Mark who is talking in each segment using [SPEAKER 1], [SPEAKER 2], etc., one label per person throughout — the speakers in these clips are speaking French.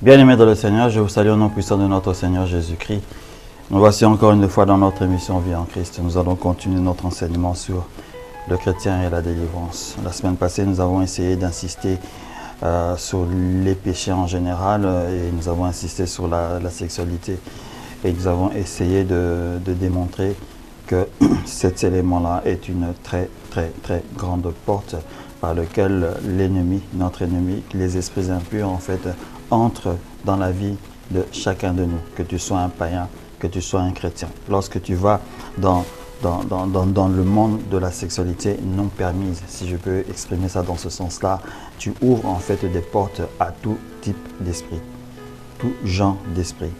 [SPEAKER 1] Bien-aimés dans le Seigneur, je vous salue au nom puissant de notre Seigneur Jésus-Christ. Nous voici encore une fois dans notre émission Vie en Christ. Nous allons continuer notre enseignement sur le chrétien et la délivrance. La semaine passée, nous avons essayé d'insister sur les péchés en général et nous avons insisté sur la sexualité. Et nous avons essayé de démontrer que cet élément-là est une très grande porte par laquelle l'ennemi, notre ennemi, les esprits impurs en fait, entrent dans la vie de chacun de nous, que tu sois un païen, que tu sois un chrétien. Lorsque tu vas dans le monde de la sexualité non permise, si je peux exprimer ça dans ce sens-là, tu ouvres en fait des portes à tout type d'esprit, tout genre d'esprit.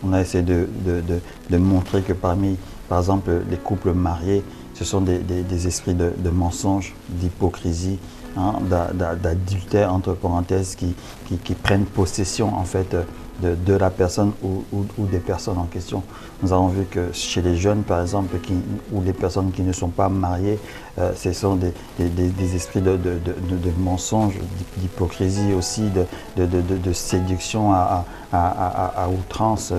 [SPEAKER 1] On a essayé de montrer que parmi, par exemple, les couples mariés, ce sont des esprits de mensonge, d'hypocrisie, d'adultère, entre parenthèses, qui prennent possession en fait de la personne ou des personnes en question. Nous avons vu que chez les jeunes, par exemple, ou les personnes qui ne sont pas mariées, ce sont des esprits de mensonge, d'hypocrisie aussi, de séduction à outrance,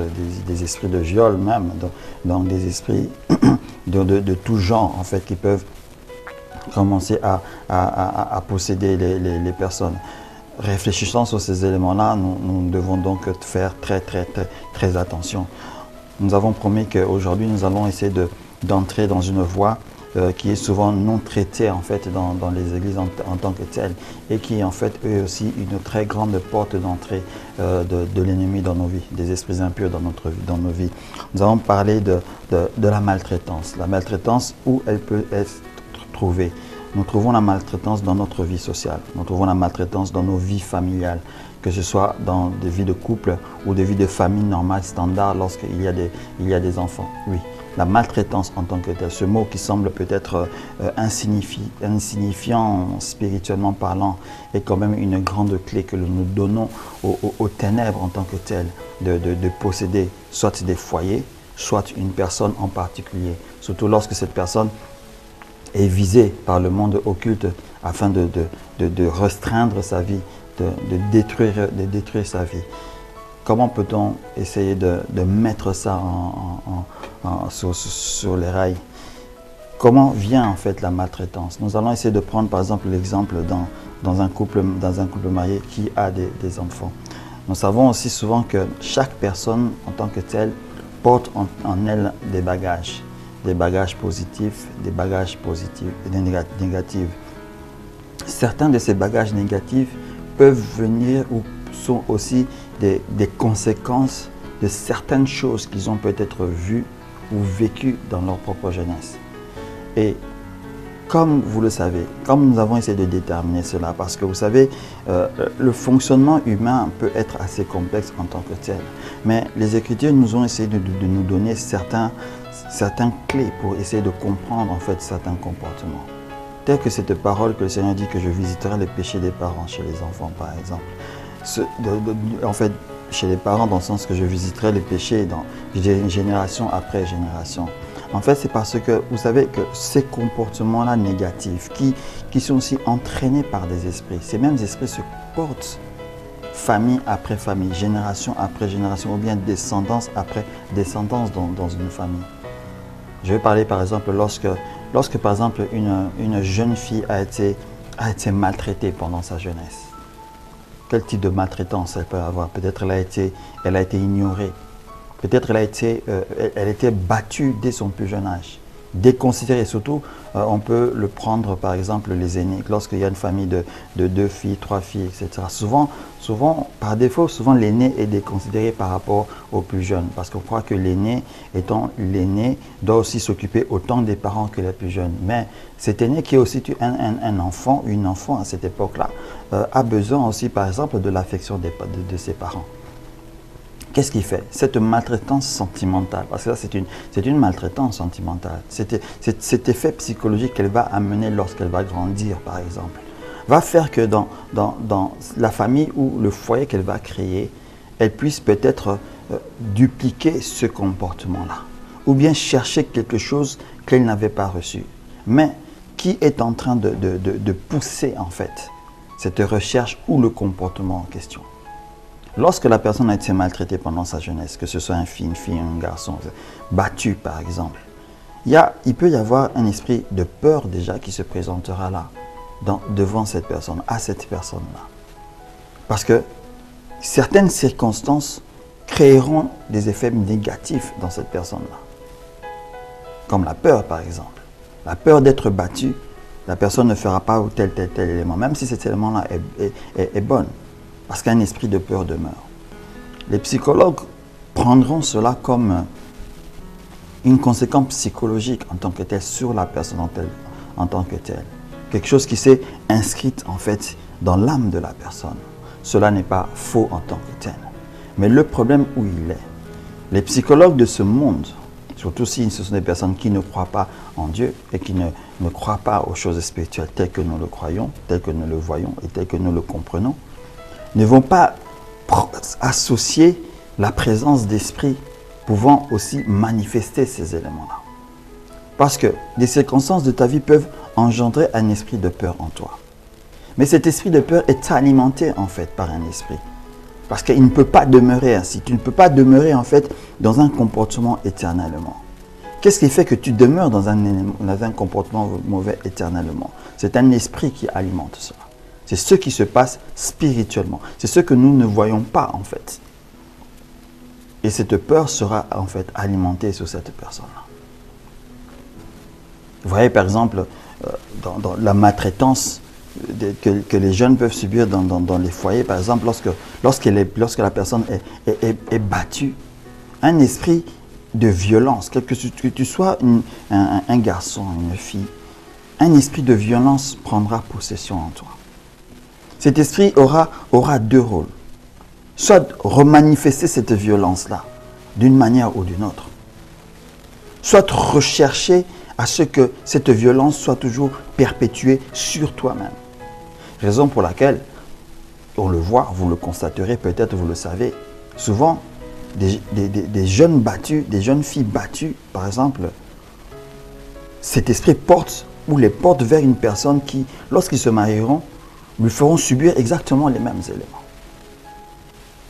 [SPEAKER 1] des esprits de viol même, donc des esprits de tout genre en fait qui peuvent commencer à posséder les personnes. Réfléchissant sur ces éléments-là, nous devons donc faire très attention. Nous avons promis qu'aujourd'hui, nous allons essayer d'entrer dans une voie qui est souvent non traitée en fait dans les églises en tant que telles et qui est en fait eux aussi une très grande porte d'entrée de l'ennemi dans nos vies, des esprits impurs dans nos vies. Nous allons parler de la maltraitance. La maltraitance, où elle peut être trouvée. Nous trouvons la maltraitance dans notre vie sociale, nous trouvons la maltraitance dans nos vies familiales, que ce soit dans des vies de couple ou des vies de famille normales, standards, lorsqu'il y a des enfants. Oui, la maltraitance en tant que tel, ce mot qui semble peut-être insignifiant spirituellement parlant, est quand même une grande clé que nous donnons aux ténèbres en tant que tel, de posséder soit des foyers, soit une personne en particulier, surtout lorsque cette personne est visée par le monde occulte afin de restreindre sa vie, de détruire sa vie. Comment peut-on essayer de mettre ça sur les rails? Comment vient en fait la maltraitance? Nous allons essayer de prendre par exemple l'exemple dans un couple marié qui a des enfants. Nous savons aussi souvent que chaque personne en tant que telle porte en elle des bagages positifs, des bagages positifs et des négatifs. Certains de ces bagages négatifs peuvent venir ou sont aussi des conséquences de certaines choses qu'ils ont peut-être vues ou vécues dans leur propre jeunesse. Et comme vous le savez, comme nous avons essayé de déterminer cela, parce que vous savez, le fonctionnement humain peut être assez complexe en tant que tel, mais les Écritures nous ont essayé de nous donner certaines clés pour essayer de comprendre en fait certains comportements. Telle que cette parole que le Seigneur dit que je visiterai les péchés des parents chez les enfants par exemple. En fait, chez les parents dans le sens que je visiterai les péchés dans génération après génération. En fait, c'est parce que vous savez que ces comportements-là négatifs qui sont aussi entraînés par des esprits, ces mêmes esprits se portent famille après famille, génération après génération ou bien descendance après descendance dans une famille. Je vais parler par exemple lorsque par exemple une jeune fille a été maltraitée pendant sa jeunesse. Quel type de maltraitance elle peut avoir? Peut-être elle a été ignorée. Peut-être elle était battue dès son plus jeune âge, déconsidérée. Surtout, on peut le prendre par exemple les aînés. Lorsqu'il y a une famille de 2 filles, 3 filles, etc. Souvent, par défaut, l'aîné est déconsidéré par rapport aux plus jeunes. Parce qu'on croit que l'aîné, étant l'aîné, doit aussi s'occuper autant des parents que les plus jeunes. Mais cet aîné qui est aussi un enfant, une enfant à cette époque-là, a besoin aussi par exemple de l'affection de ses parents. Qu'est-ce qu'il fait? Cette maltraitance sentimentale, parce que là c'est une maltraitance sentimentale, cet effet psychologique qu'elle va amener lorsqu'elle va grandir par exemple, va faire que dans la famille ou le foyer qu'elle va créer, elle puisse peut-être dupliquer ce comportement-là, ou bien chercher quelque chose qu'elle n'avait pas reçu. Mais qui est en train de pousser en fait cette recherche ou le comportement en question? Lorsque la personne a été maltraitée pendant sa jeunesse, que ce soit une fille, un garçon, battu par exemple, il peut y avoir un esprit de peur déjà qui se présentera là, devant cette personne, à cette personne-là. Parce que certaines circonstances créeront des effets négatifs dans cette personne-là. Comme la peur par exemple. La peur d'être battu, la personne ne fera pas tel élément, même si cet élément-là est bon. Parce qu'un esprit de peur demeure. Les psychologues prendront cela comme une conséquence psychologique en tant que telle sur la personne en tant que telle. Quelque chose qui s'est inscrite en fait dans l'âme de la personne. Cela n'est pas faux en tant que tel. Mais le problème où il est, les psychologues de ce monde, surtout si ce sont des personnes qui ne croient pas en Dieu et qui ne croient pas aux choses spirituelles telles que nous le croyons, telles que nous le voyons et telles que nous le comprenons, ne vont pas associer la présence d'esprit pouvant aussi manifester ces éléments-là. Parce que des circonstances de ta vie peuvent engendrer un esprit de peur en toi. Mais cet esprit de peur est alimenté en fait par un esprit. Parce qu'il ne peut pas demeurer ainsi. Tu ne peux pas demeurer en fait dans un comportement éternellement. Qu'est-ce qui fait que tu demeures dans un comportement mauvais éternellement? C'est un esprit qui alimente cela. C'est ce qui se passe spirituellement. C'est ce que nous ne voyons pas en fait. Et cette peur sera en fait alimentée sur cette personne-là. Vous voyez par exemple dans la maltraitance que les jeunes peuvent subir dans les foyers, par exemple lorsque la personne est battue, un esprit de violence, que tu sois un garçon, une fille, un esprit de violence prendra possession en toi. Cet esprit aura deux rôles. Soit remanifester cette violence-là d'une manière ou d'une autre. Soit rechercher à ce que cette violence soit toujours perpétuée sur toi-même. Raison pour laquelle, on le voit, vous le constaterez, peut-être vous le savez, souvent des jeunes battus, des jeunes filles battues, par exemple, cet esprit les porte vers une personne qui, lorsqu'ils se marieront, lui feront subir exactement les mêmes éléments.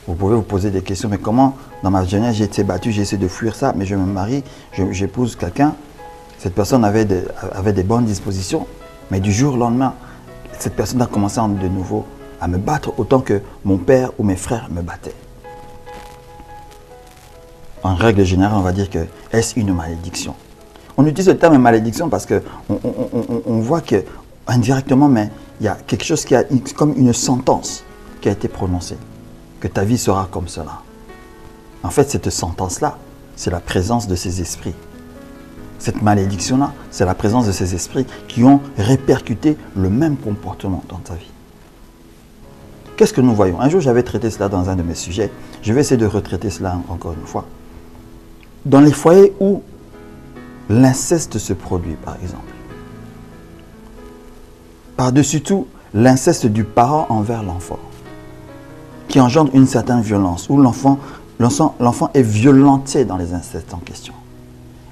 [SPEAKER 1] Vous pouvez vous poser des questions, mais comment, dans ma jeunesse, j'ai été battu, j'ai essayé de fuir ça, mais je me marie, j'épouse quelqu'un, cette personne avait des bonnes dispositions, mais du jour au lendemain, cette personne a commencé de nouveau à me battre autant que mon père ou mes frères me battaient. En règle générale, on va dire que est-ce une malédiction? On utilise le terme malédiction parce qu'on voit que indirectement, mais il y a quelque chose qui a comme une sentence qui a été prononcée, que ta vie sera comme cela. En fait, cette sentence-là, c'est la présence de ces esprits. Cette malédiction-là, c'est la présence de ces esprits qui ont répercuté le même comportement dans ta vie. Qu'est-ce que nous voyons? Un jour, j'avais traité cela dans un de mes sujets. Je vais essayer de retraiter cela encore une fois. Dans les foyers où l'inceste se produit, par exemple. Par-dessus tout, l'inceste du parent envers l'enfant, qui engendre une certaine violence, où l'enfant est violenté dans les incestes en question.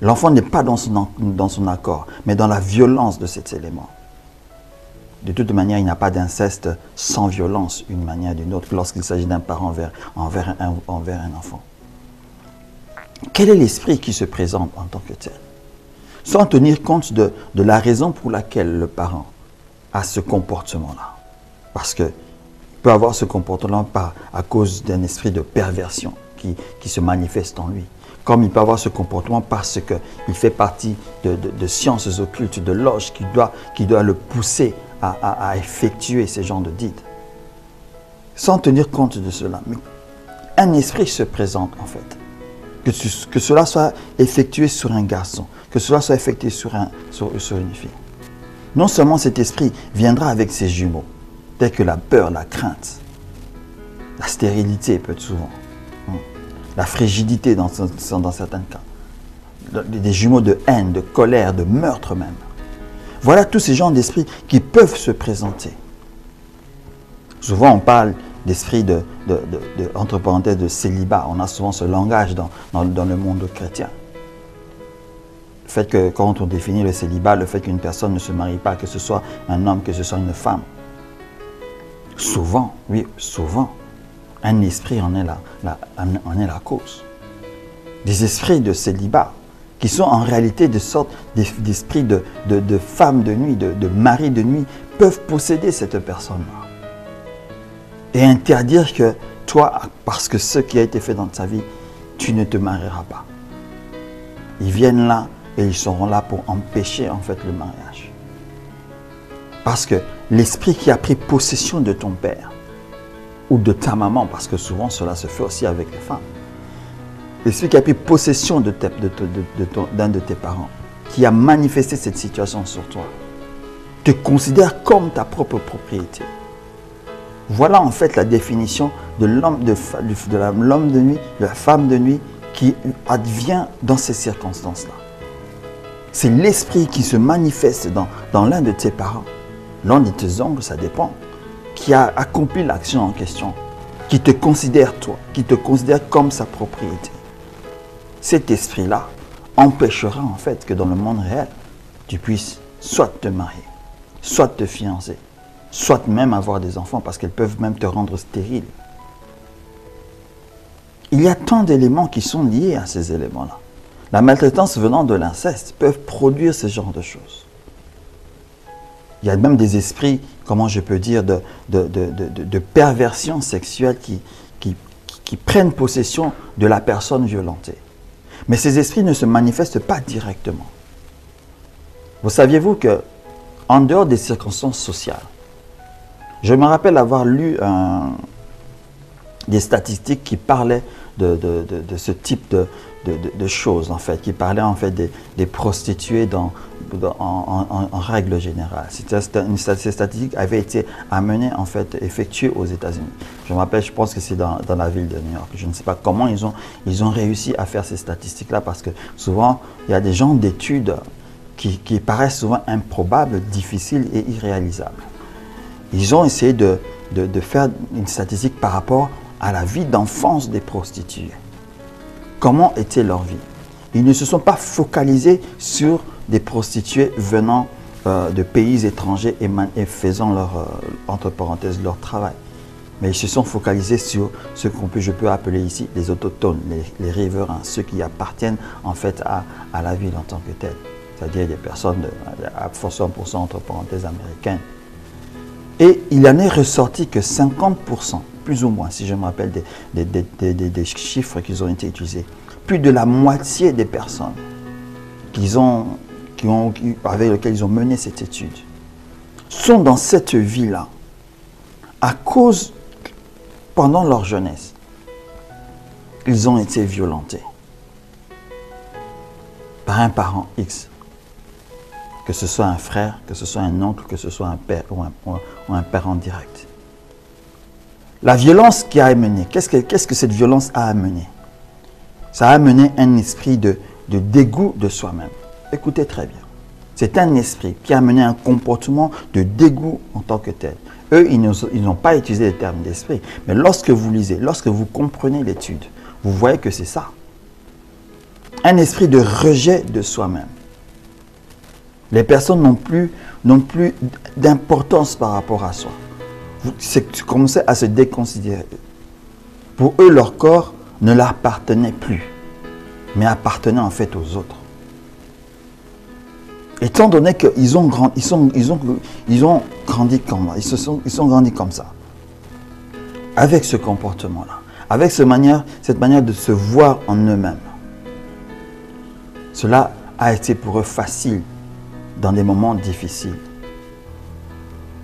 [SPEAKER 1] L'enfant n'est pas dans son accord, mais dans la violence de cet élément. De toute manière, il n'y a pas d'inceste sans violence, d'une manière ou d'une autre, lorsqu'il s'agit d'un parent envers un enfant. Quel est l'esprit qui se présente en tant que tel? Sans tenir compte de la raison pour laquelle le parent a ce comportement-là. Parce qu'il peut avoir ce comportement à cause d'un esprit de perversion qui se manifeste en lui. Comme il peut avoir ce comportement parce qu'il fait partie de sciences occultes, de loges qui doit le pousser à effectuer ces genres de deeds. Sans tenir compte de cela. Mais un esprit se présente en fait. Que cela soit effectué sur un garçon, que cela soit effectué sur une fille. Non seulement cet esprit viendra avec ses jumeaux, tels que la peur, la crainte, la stérilité peut-être souvent, la frigidité dans certains cas, des jumeaux de haine, de colère, de meurtre même. Voilà tous ces genres d'esprits qui peuvent se présenter. Souvent on parle d'esprit entre parenthèses de célibat. On a souvent ce langage dans le monde chrétien. Le fait que quand on définit le célibat, le fait qu'une personne ne se marie pas, que ce soit un homme, que ce soit une femme. Souvent, oui, souvent, Un esprit en est en est la cause. Des esprits de célibat qui sont en réalité des sortes d'esprits de femmes de nuit, de maris de nuit, peuvent posséder cette personne-là. Et interdire que toi, parce que ce qui a été fait dans ta vie, tu ne te marieras pas. Ils viennent là et ils seront là pour empêcher en fait le mariage. Parce que l'esprit qui a pris possession de ton père ou de ta maman, parce que souvent cela se fait aussi avec les femmes, l'esprit qui a pris possession d'un de tes parents, qui a manifesté cette situation sur toi, te considère comme ta propre propriété. Voilà en fait la définition de l'homme de nuit, de la femme de nuit qui advient dans ces circonstances-là. C'est l'esprit qui se manifeste dans l'un de tes parents, l'un de tes oncles, ça dépend, qui a accompli l'action en question, qui te considère toi, qui te considère comme sa propriété. Cet esprit-là empêchera en fait que dans le monde réel, tu puisses soit te marier, soit te fiancer, soit même avoir des enfants parce qu'elles peuvent même te rendre stérile. Il y a tant d'éléments qui sont liés à ces éléments-là. La maltraitance venant de l'inceste peut produire ce genre de choses. Il y a même des esprits, comment je peux dire, de perversion sexuelle qui prennent possession de la personne violentée. Mais ces esprits ne se manifestent pas directement. Vous saviez-vous que, en dehors des circonstances sociales, je me rappelle avoir lu des statistiques qui parlaient de ce type de choses, en fait, qui parlaient en fait des prostituées en règle générale. Ces statistiques avaient été amenées, en fait, effectuées aux États-Unis. Je me rappelle, je pense que c'est dans la ville de New York. Je ne sais pas comment ils ont réussi à faire ces statistiques-là, parce que souvent, il y a des genres d'études qui paraissent souvent improbables, difficiles et irréalisables. Ils ont essayé de faire une statistique par rapport à la vie d'enfance des prostituées. Comment était leur vie? Ils ne se sont pas focalisés sur des prostituées venant de pays étrangers et faisant entre parenthèses, leur travail. Mais ils se sont focalisés sur ce je peux appeler ici les autochtones, les riverains, ceux qui appartiennent en fait à la ville en tant que telle. C'est-à-dire des personnes à 100% entre parenthèses américaines. Et il en est ressorti que 50%, plus ou moins, si je me rappelle des chiffres qui ont été utilisés, plus de la moitié des personnes avec lesquelles ils ont mené cette étude sont dans cette vie-là à cause, pendant leur jeunesse, ils ont été violentés par un parent X. Que ce soit un frère, que ce soit un oncle, que ce soit un père ou un parent direct. La violence qui a amené, qu'est-ce que cette violence a amené? Ça a amené un esprit de dégoût de soi-même. Écoutez très bien. C'est un esprit qui a amené un comportement de dégoût en tant que tel. Eux, ils n'ont pas utilisé le terme d'esprit. Mais lorsque vous lisez, lorsque vous comprenez l'étude, vous voyez que c'est ça. Un esprit de rejet de soi-même. Les personnes n'ont plus d'importance par rapport à soi. Tu commençais à se déconsidérer. Pour eux, leur corps ne leur appartenait plus, mais appartenait en fait aux autres. Étant donné qu'ils ont grandi, ils ont grandi comme ça, avec ce comportement-là, avec cette manière de se voir en eux-mêmes. Cela a été pour eux facile dans des moments difficiles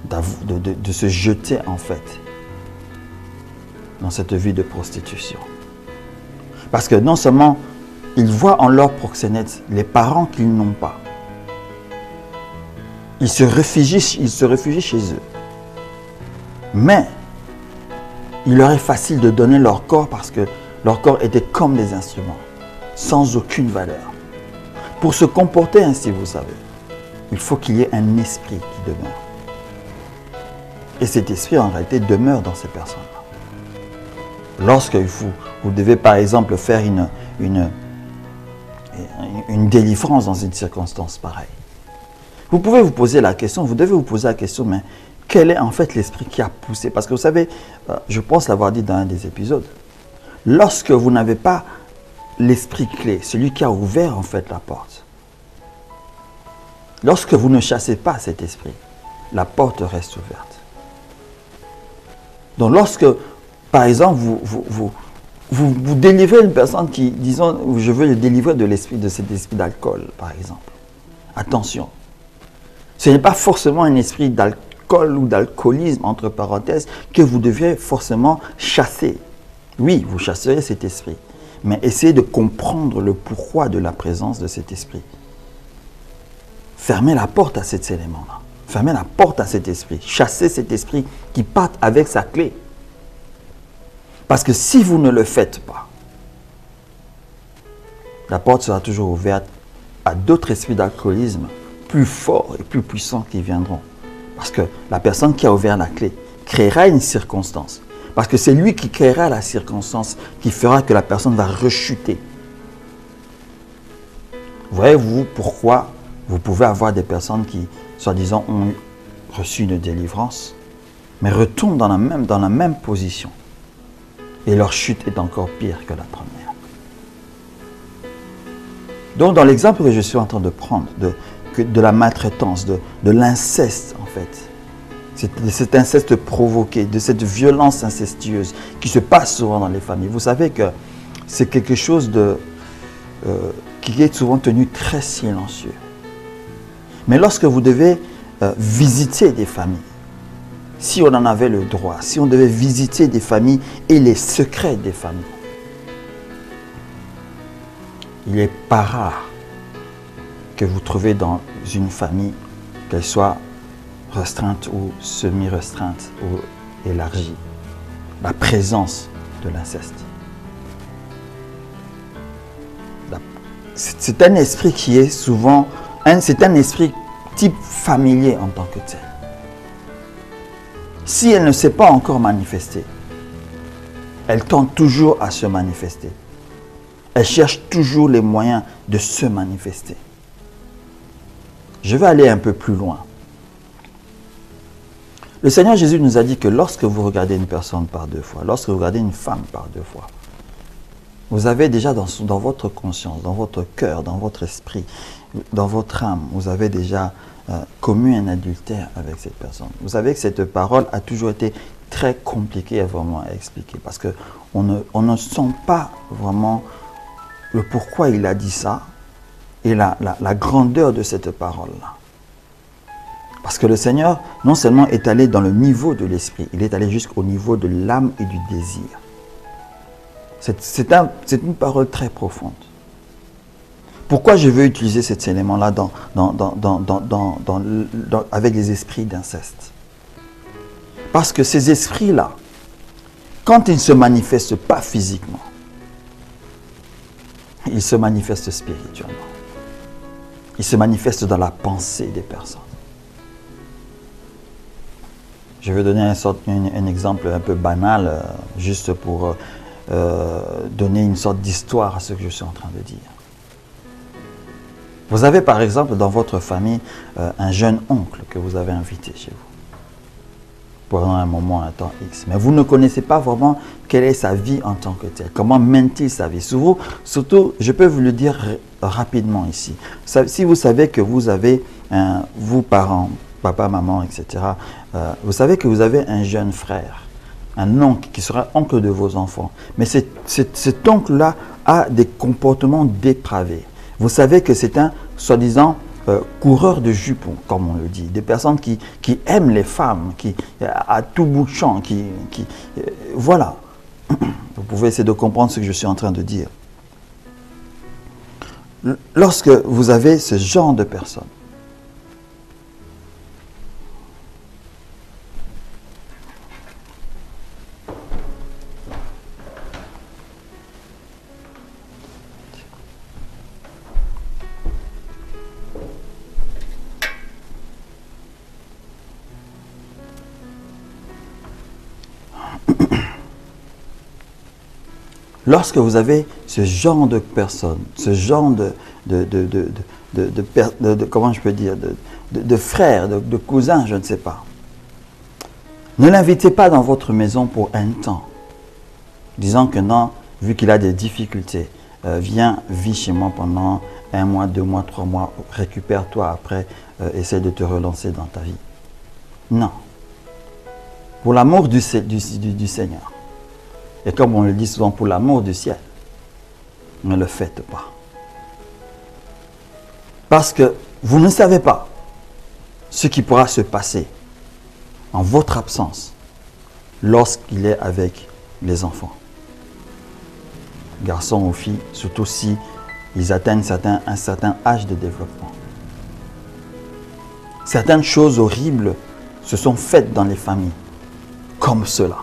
[SPEAKER 1] de se jeter en fait dans cette vie de prostitution. Parce que non seulement ils voient en leurs proxénètes les parents qu'ils n'ont pas, ils se réfugient chez eux. Mais il leur est facile de donner leur corps parce que leur corps était comme des instruments, sans aucune valeur. Pour se comporter ainsi, vous savez, il faut qu'il y ait un esprit qui demeure. Et cet esprit, en réalité, demeure dans ces personnes-là. Lorsque vous devez, par exemple, faire une délivrance dans une circonstance pareille, vous pouvez vous poser la question, vous devez vous poser la question, mais quel est en fait l'esprit qui a poussé? Parce que vous savez, je pense l'avoir dit dans un des épisodes, lorsque vous n'avez pas l'esprit clé, celui qui a ouvert en fait la porte, lorsque vous ne chassez pas cet esprit, la porte reste ouverte. Donc lorsque, par exemple, vous délivrez une personne qui, disons, je veux le délivrer de cet esprit d'alcool, par exemple. Attention, ce n'est pas forcément un esprit d'alcool ou d'alcoolisme, entre parenthèses, que vous devez forcément chasser. Oui, vous chasserez cet esprit, mais essayez de comprendre le pourquoi de la présence de cet esprit. Fermez la porte à cet élément-là. Fermez la porte à cet esprit. Chassez cet esprit qui parte avec sa clé. Parce que si vous ne le faites pas, la porte sera toujours ouverte à d'autres esprits d'alcoolisme plus forts et plus puissants qui viendront. Parce que la personne qui a ouvert la clé créera une circonstance. Parce que c'est lui qui créera la circonstance qui fera que la personne va rechuter. Voyez-vous pourquoi vous pouvez avoir des personnes qui, soi-disant, ont reçu une délivrance, mais retournent dans la même position. Et leur chute est encore pire que la première. Donc, dans l'exemple que je suis en train de prendre, de la maltraitance, de l'inceste, en fait, de cet inceste provoqué, de cette violence incestueuse qui se passe souvent dans les familles. Vous savez que c'est quelque chose qui est souvent tenu très silencieux. Mais lorsque vous devez visiter des familles, si on en avait le droit, si on devait visiter des familles et les secrets des familles, il n'est pas rare que vous trouvez dans une famille, qu'elle soit restreinte ou semi-restreinte ou élargie, la présence de l'inceste. C'est un esprit qui est souvent, c'est un esprit type familier en tant que tel. Si elle ne s'est pas encore manifestée, elle tente toujours à se manifester. Elle cherche toujours les moyens de se manifester. Je vais aller un peu plus loin. Le Seigneur Jésus nous a dit que lorsque vous regardez une personne par deux fois, lorsque vous regardez une femme par deux fois, vous avez déjà dans votre conscience, dans votre cœur, dans votre esprit, dans votre âme, vous avez déjà commis un adultère avec cette personne. Vous savez que cette parole a toujours été très compliquée à vraiment expliquer parce qu'on ne sent pas vraiment le pourquoi il a dit ça et la grandeur de cette parole-là. Parce que le Seigneur, non seulement est allé dans le niveau de l'esprit, il est allé jusqu'au niveau de l'âme et du désir. C'est une parole très profonde. Pourquoi je veux utiliser cet élément-là avec les esprits d'inceste? Parce que ces esprits-là, quand ils ne se manifestent pas physiquement, ils se manifestent spirituellement. Ils se manifestent dans la pensée des personnes. Je vais donner un exemple un peu banal, juste pour donner une sorte d'histoire à ce que je suis en train de dire. Vous avez par exemple dans votre famille un jeune oncle que vous avez invité chez vous pendant un moment, un temps X. Mais vous ne connaissez pas vraiment quelle est sa vie en tant que telle. Comment mène-t-il sa vie? Surtout, je peux vous le dire rapidement ici. Si vous savez que vous avez, vous parents, papa, maman, etc., vous savez que vous avez un jeune frère, un oncle qui sera oncle de vos enfants. Mais cet oncle-là a des comportements dépravés. Vous savez que c'est un, soi-disant, coureur de jupons, comme on le dit. Des personnes qui aiment les femmes, qui à tout bout de champ, voilà. Vous pouvez essayer de comprendre ce que je suis en train de dire. Lorsque vous avez ce genre de personnes, lorsque vous avez ce genre de personnes, ce genre comment je peux dire, de frères, de cousins, je ne sais pas, Ne l'invitez pas dans votre maison pour un temps, disant que non, vu qu'il a des difficultés, viens, vis chez moi pendant 1 mois, 2 mois, 3 mois, récupère-toi après, essaie de te relancer dans ta vie. Non. Pour l'amour du Seigneur, et comme on le dit souvent, pour l'amour du ciel, ne le faites pas. Parce que vous ne savez pas ce qui pourra se passer en votre absence lorsqu'il est avec les enfants. Garçons ou filles, surtout si ils atteignent un certain âge de développement. Certaines choses horribles se sont faites dans les familles, comme cela.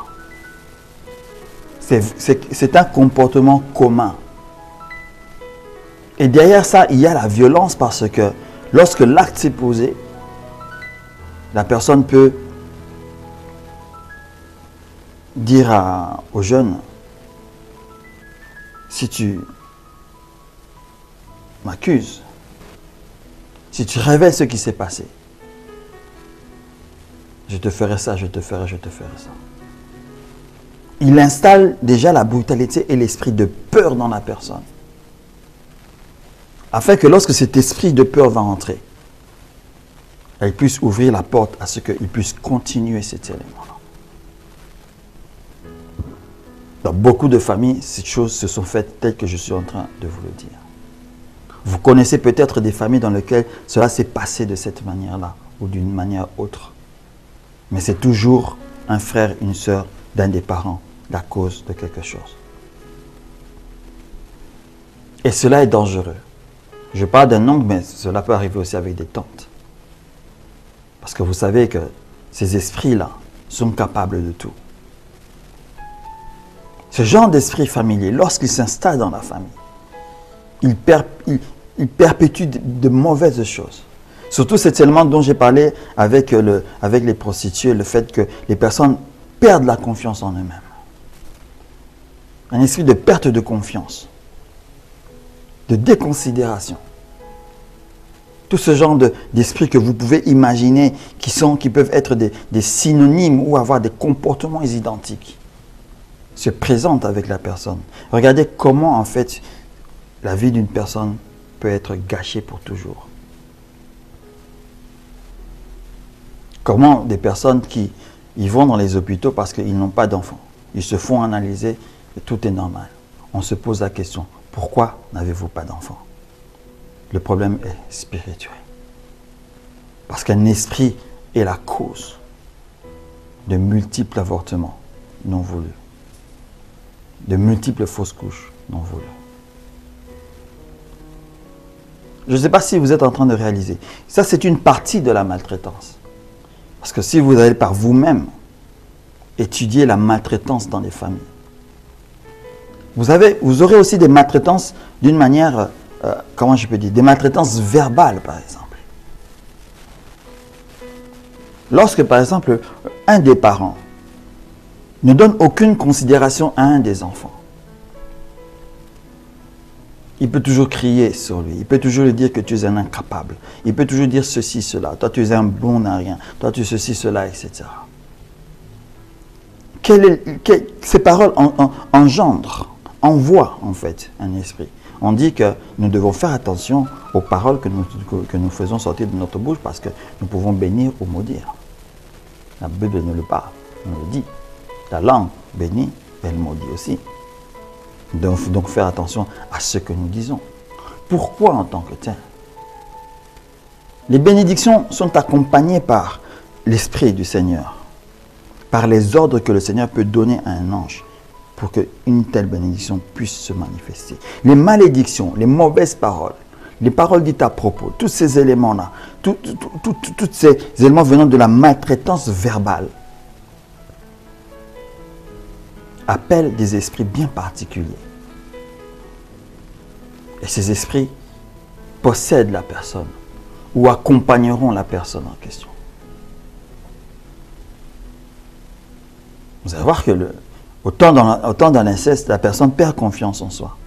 [SPEAKER 1] C'est un comportement commun. Et derrière ça, il y a la violence parce que lorsque l'acte s'est posé, la personne peut dire aux jeunes, si tu m'accuses, si tu révèles ce qui s'est passé, je te ferai ça, je te ferai ça. Il installe déjà la brutalité et l'esprit de peur dans la personne. Afin que lorsque cet esprit de peur va entrer, elle puisse ouvrir la porte à ce qu'il puisse continuer cet élément-là. Dans beaucoup de familles, ces choses se sont faites telles que je suis en train de vous le dire. Vous connaissez peut-être des familles dans lesquelles cela s'est passé de cette manière-là ou d'une manière autre. Mais c'est toujours un frère, une sœur d'un des parents, la cause de quelque chose. Et cela est dangereux. Je parle d'un oncle, mais cela peut arriver aussi avec des tantes. Parce que vous savez que ces esprits-là sont capables de tout. Ce genre d'esprit familier, lorsqu'il s'installe dans la famille, il perpétue de mauvaises choses. Surtout cet élément dont j'ai parlé avec les prostituées, le fait que les personnes perdent la confiance en eux-mêmes. Un esprit de perte de confiance, de déconsidération. Tout ce genre d'esprit que vous pouvez imaginer qui peuvent être des synonymes ou avoir des comportements identiques se présente avec la personne. Regardez comment en fait la vie d'une personne peut être gâchée pour toujours. Comment des personnes qui vont dans les hôpitaux parce qu'ils n'ont pas d'enfants, ils se font analyser et tout est normal. On se pose la question, pourquoi n'avez-vous pas d'enfants? Le problème est spirituel. Parce qu'un esprit est la cause de multiples avortements non voulus, de multiples fausses couches non voulues. Je ne sais pas si vous êtes en train de réaliser. Ça, c'est une partie de la maltraitance. Parce que si vous allez par vous-même étudier la maltraitance dans les familles, vous aurez aussi des maltraitances d'une manière, comment je peux dire, des maltraitances verbales par exemple. Lorsque par exemple, un des parents ne donne aucune considération à un des enfants, il peut toujours crier sur lui, il peut toujours lui dire que tu es un incapable, il peut toujours dire ceci, cela, toi tu es un bon à rien, toi tu es ceci, cela, etc. Ces paroles envoient en fait un esprit. On dit que nous devons faire attention aux paroles que nous faisons sortir de notre bouche parce que nous pouvons bénir ou maudire. La Bible nous le parle, nous le dit. La langue bénit, elle maudit aussi. Donc faire attention à ce que nous disons. Pourquoi en tant que tel? Les bénédictions sont accompagnées par l'Esprit du Seigneur, par les ordres que le Seigneur peut donner à un ange pour qu'une telle bénédiction puisse se manifester. Les malédictions, les mauvaises paroles, les paroles dites à propos, tous ces éléments-là, tous ces éléments venant de la maltraitance verbale, appellent des esprits bien particuliers. Et ces esprits possèdent la personne ou accompagneront la personne en question. Vous allez voir que autant dans l'inceste, la personne perd confiance en soi.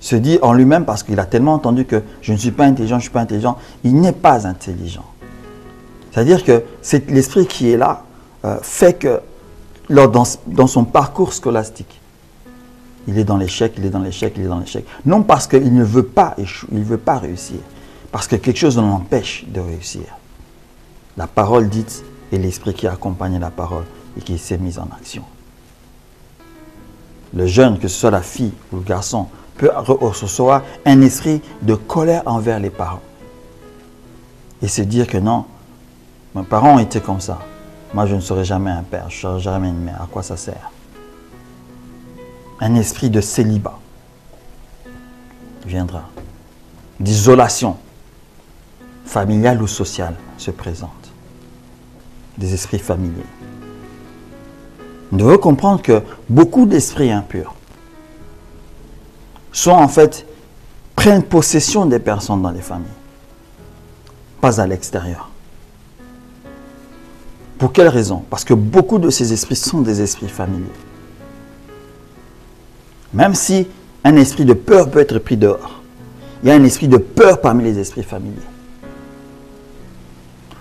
[SPEAKER 1] Se dit en lui-même parce qu'il a tellement entendu que je ne suis pas intelligent, je ne suis pas intelligent, il n'est pas intelligent. C'est-à-dire que c'est l'esprit qui est là, fait que dans son parcours scolastique, il est dans l'échec, il est dans l'échec, il est dans l'échec. Non parce qu'il ne veut pas échouer, il ne veut pas réussir, parce que quelque chose l'empêche de réussir. La parole dite et l'esprit qui accompagne la parole et qui s'est mis en action. Le jeune, que ce soit la fille ou le garçon, peut recevoir un esprit de colère envers les parents. Et se dire que non, mes parents ont été comme ça. Moi, je ne serai jamais un père, je ne serai jamais une mère. À quoi ça sert? Un esprit de célibat viendra. D'isolation familiale ou sociale se présente. Des esprits familiers. Nous devons comprendre que beaucoup d'esprits impurs prennent possession des personnes dans les familles, pas à l'extérieur. Pour quelle raison? Parce que beaucoup de ces esprits sont des esprits familiers. Même si un esprit de peur peut être pris dehors, il y a un esprit de peur parmi les esprits familiers.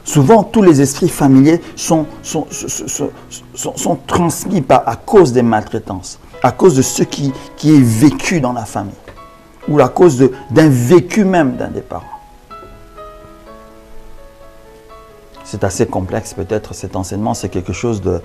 [SPEAKER 1] Souvent, tous les esprits familiers sont transmis à cause des maltraitances, à cause de ce qui est vécu dans la famille, ou à cause d'un vécu même d'un des parents. C'est assez complexe peut-être cet enseignement, c'est quelque chose de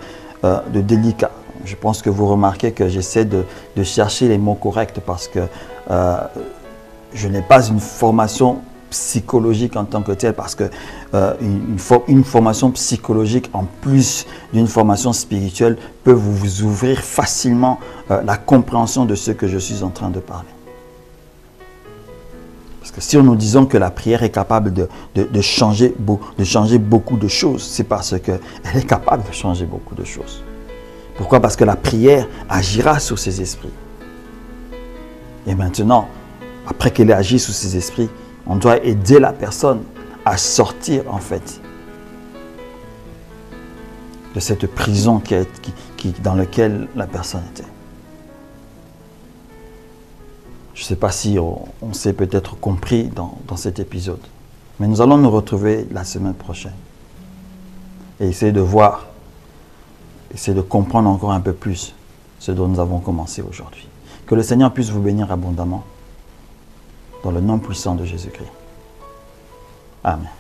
[SPEAKER 1] délicat. Je pense que vous remarquez que j'essaie de chercher les mots corrects parce que je n'ai pas une formation psychologique en tant que telle, parce que une formation psychologique en plus d'une formation spirituelle peut vous ouvrir facilement la compréhension de ce que je suis en train de parler. Parce que si nous disons que la prière est capable de changer beaucoup de choses, c'est parce qu'elle est capable de changer beaucoup de choses. Pourquoi? Parce que la prière agira sur ces esprits. Et maintenant, après qu'elle ait agi sur ces esprits, on doit aider la personne à sortir en fait de cette prison dans laquelle la personne était. Je ne sais pas si on s'est peut-être compris dans cet épisode. Mais nous allons nous retrouver la semaine prochaine. Et essayer de voir, essayer de comprendre encore un peu plus ce dont nous avons commencé aujourd'hui. Que le Seigneur puisse vous bénir abondamment. Dans le nom puissant de Jésus-Christ. Amen.